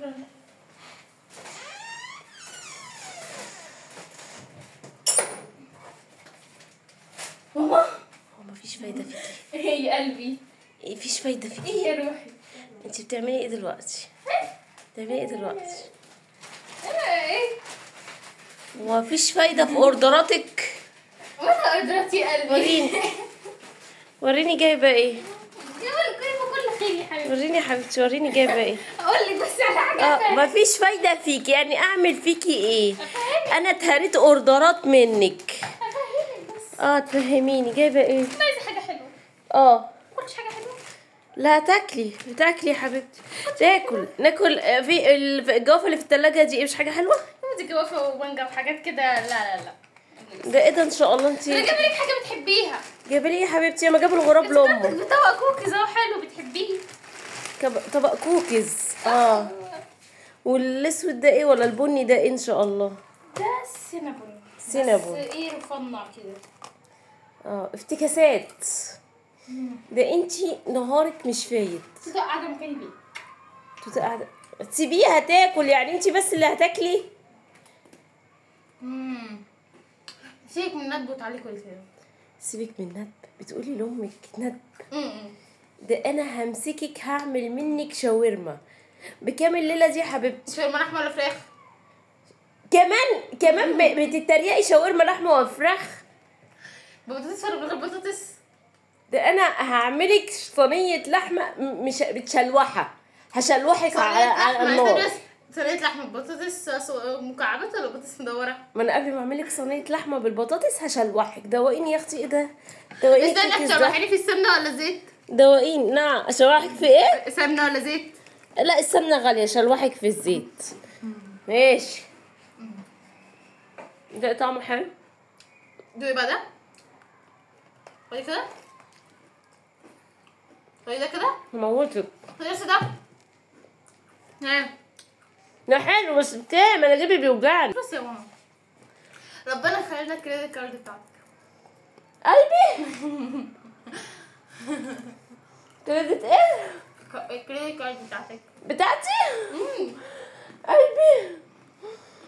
شكرا. ماما هو مفيش فايدة فيكي. ايه يا قلبي؟ ايه مفيش فايدة فيكي؟ ايه يا روحي؟ انت بتعملي ايه دلوقتي؟ بتعملي ايه دلوقتي؟ انا ايه؟ ومفيش فايدة في اوردراتك. وانا قدرتي يا قلبي. وريني وريني جايبة ايه؟ يا ولد كل خير يا حبيبي. وريني يا حبيبتي، وريني جايبة ايه؟ اقول لك بس على حاجه. مفيش فايدة فيكي، يعني اعمل فيكي ايه؟ انا اتهريت اوردرات منك. افهمك بس. تفهميني جايبة ايه؟ عايزه حاجه حلوه. اه كلش حاجه حلوه. لا تاكلي يا حبيبتي. ناكل في الجوافة اللي في التلاجة دي. ايه مش حاجة حلوة؟ دي جوافه ومانجا وحاجات كده. لا ده ايه ده ان شاء الله انت انا جايبه لك حاجه بتحبيها. جايبه لي يا حبيبتي؟ ما جابوا الغراب لامه. بطبق كوكيز اهو حلو بتحبيه. طبق كوكيز. والاسود ده ايه ولا البني ده ايه ان شاء الله؟ ده سينابون. بس ايه رفنع كده. افتكاسات. ده انتي نهارك مش فايت. تبقى قاعده مكاني ليه؟ قاعده تسيبيها تاكل يعني؟ انتي بس اللي هتاكلي؟ سيبك من ندب وتعالي كل كده. سيبك من ندب؟ بتقولي لامك ندب؟ ده انا همسكك هعمل منك شاورما. بكام الليله دي يا حبيبتي؟ شاورما لحمه ولا فراخ؟ كمان بتتريقي شاورما لحمه وفراخ؟ بطاطس ولا من غير بطاطس؟ ده انا هعملك صينيه لحمه مش متشلوحه. هشلوحك على النار. صينيه لحمه ببطاطس مكعبات ولا بطاطس مدوره؟ ما انا قبل ما اعملك صينيه لحمه بالبطاطس هشلوحك. دوقيني يا اختي. ايه ده؟ دوقيني. استنى تشوحيني في السمنه ولا زيت؟ دوقيني. نعم اشوحك في ايه؟ سمنه ولا زيت؟ لا السمنه غاليه، اشلوحك في الزيت. ماشي. ده طعمه حلو. دوقي بقى ده. خدي كده. خدي ده كده. هموتك. خدي بس ده. ده حلو بس بكام؟ انا جيبي بيوجعني. بس يا ماما ربنا يخلي لنا الكريدت كارد بتاعتك. قلبي. كريدت ايه؟ الكريدت كارد بتاعتك. بتاعتي؟ قلبي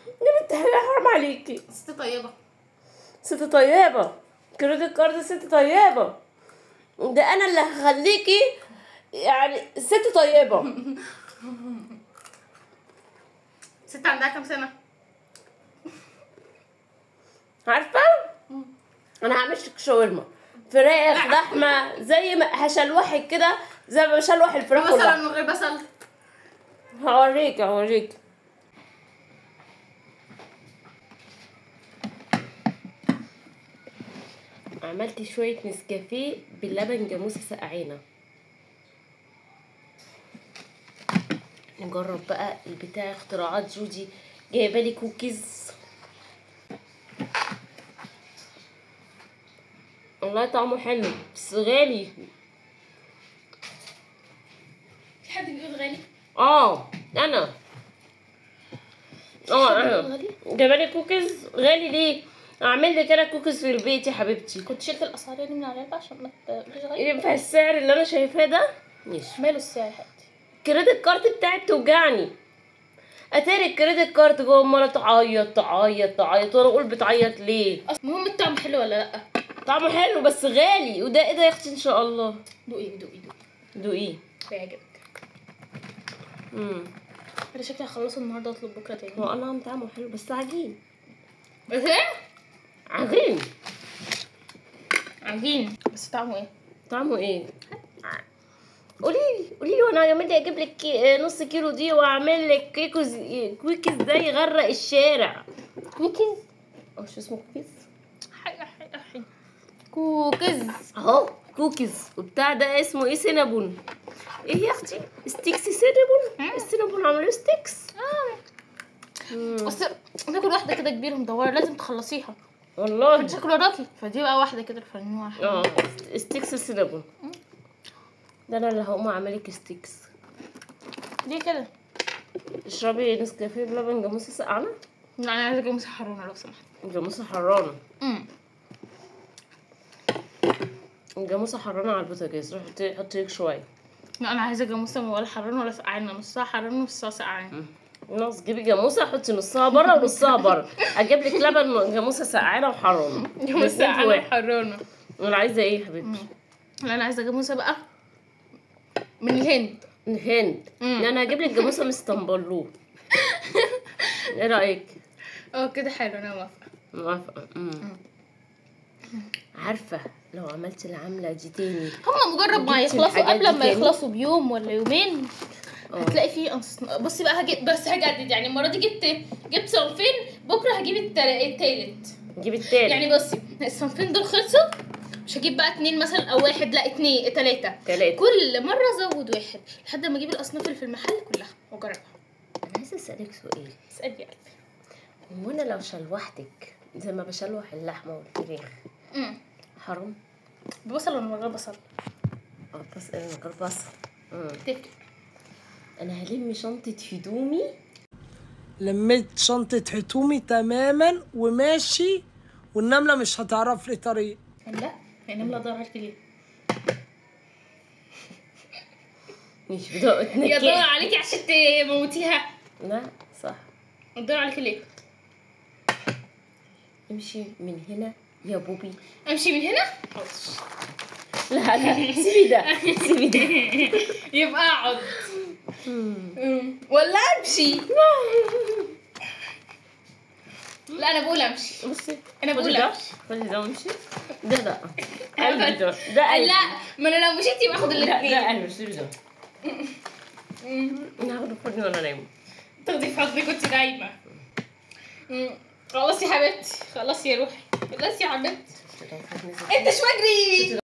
يا بنت حرام عليكي. ست طيبه. ست طيبه. كريدت كارد ست طيبه. ده انا اللي هخليكي يعني ست طيبه. ست عندها كام سنه؟ عارفه انا هعمل لك شاورما فراخ لحمه زي ما هشلوحك كده زي ما بشلوح الفراخ بصل كلها. من غير بصل؟ هوريك. عملت شويه نسكافيه باللبن جاموسه سقعينه. نجرب بقى البتاع اختراعات جودي. جايبه لي كوكيز والله طعمه حلو بس غالي. في حد بيقول غالي؟ انا جايبه لي كوكيز غالي ليه؟ اعمل لك انا كوكيز في البيت يا حبيبتي. كنت شلت الاسعار يعني من على العلبه عشان ما تبقاش غالي. ينفع السعر اللي انا شايفاه ده؟ ماشي. ماله السعر يا حبيبتي؟ الكريدت كارد بتاعي بتوجعني. اتاري الكريدت كارد جوه عماله تعيط وانا اقول بتعيط ليه؟ المهم الطعم حلو ولا لا؟ طعمه حلو بس غالي. وده ايه ده يا اختي ان شاء الله؟ دوقيه بيعجبك. انا شكلي هخلصه النهارده واطلب بكره تاني. هو انا طعمه حلو بس عجين. ايه؟ عجين بس طعمه ايه؟ قولي لي وانا هعمل لي اجيب لك نص كيلو دي واعمل لك كويكيز ده يغرق الشارع. كوكيز؟ شو اسمه كوكيز؟ كوكيز اهو كوكيز. وبتاع ده اسمه ايه؟ سينابون. ايه يا اختي؟ ستيكس سينابون. السينابون عملوا ستيكس. بس ناكل واحده كده كبيره مدوره لازم تخلصيها والله. شكله وراكي فدي بقى واحده كده الفنوعه. ستيكس سينابون. ده انا اللي هقوم اعملك ستيكس. ليه كده؟ اشربي نسكافيه بلبن جاموسه سقعانه. لا انا عايزه جاموسه حرانه لو سمحت. جاموسه حرانه. الجاموسه حرانه على البوتاجاز. روحي حطي لك شويه. لا انا عايزه جاموسه ولا حران ولا سقعانه، نصها حران ونصها سقعان. نص جيبي جاموسه حطي نصها بره ونصها بره، اجيب لك لبن جاموسه سقعانه وحرانه. جاموسه سقعانه وحرانه. ولا عايزه ايه يا حبيبتي؟ لا انا عايزه جاموسه بقى من الهند. الهند؟ لا انا هجيب لك جاموسه من اسطنبول. ايه رايك؟ كده حلو، انا موافقه. عارفه لو عملت العمله دي تاني، هما مجرد ما يخلصوا قبل ما يخلصوا بيوم ولا يومين هتلاقي فيه بصي بقى هجدد يعني. المره دي جبت صنفين، بكره هجيب التالت. جيب التالت يعني بصي الصنفين دول خلصوا، مش هجيب بقى 2 مثلا او 1، لا 2 3. كل مره ازود 1 لحد ما اجيب الاصناف اللي في المحل كلها واجربها. انا عايزه اسالك سؤال. اسالي يا قلبي. هو انا لو شلوحتك زي ما بشلوح اللحمه والفراخ حرام؟ ببصل ولا من غير بصل؟ بس انا من غير بصل. تفرق. انا هلم شنطه هدومي. لميت شنطة هدومي تماما وماشي، والنملة مش هتعرف لي طريق. لا يعني النملة ادور عليكي ليه؟ مش بدور هي ادور عليكي عشان تموتيها؟ لا صح. ادور عليكي ليه؟ امشي من هنا يا بوبي. امشي من هنا؟ لا سيبي ده سيبي ده. يبقى اقعد ولا امشي؟ لا انا بقول امشي. بصي انا بقول امشي. خدي ده وامشي. ده قلبي ده قلبي. لا ما انا لو مشيت يبقى اخد الاثنين. لا قلبي سيبي ده. انا هاخده في حضني وانا نايمه. تاخدي في حضنك وانت نايمه. خلاص يا حبيبتي، خلاص يا روحي، خلاص يا حبيبتي. انت شو اجري.